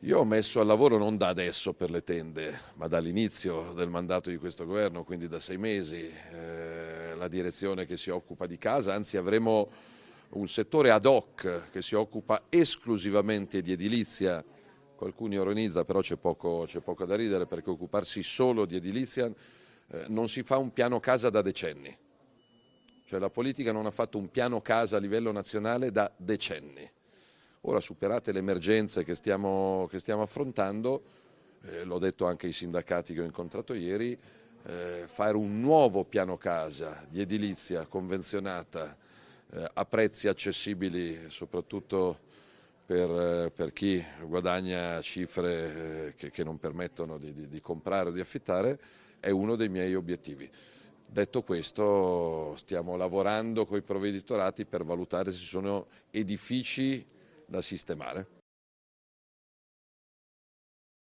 Io ho messo al lavoro non da adesso per le tende, ma dall'inizio del mandato di questo governo, quindi da 6 mesi, la direzione che si occupa di casa, anzi avremo un settore ad hoc che si occupa esclusivamente di edilizia. Qualcuno ironizza, però c'è poco da ridere perché occuparsi solo di edilizia non si fa un piano casa da decenni. Cioè la politica non ha fatto un piano casa a livello nazionale da decenni. Ora, superate le emergenze che stiamo affrontando, l'ho detto anche ai sindacati che ho incontrato ieri, fare un nuovo piano casa di edilizia convenzionata a prezzi accessibili soprattutto per chi guadagna cifre che non permettono di comprare o di affittare, è uno dei miei obiettivi. Detto questo, stiamo lavorando con i provveditorati per valutare se ci sono edifici da sistemare.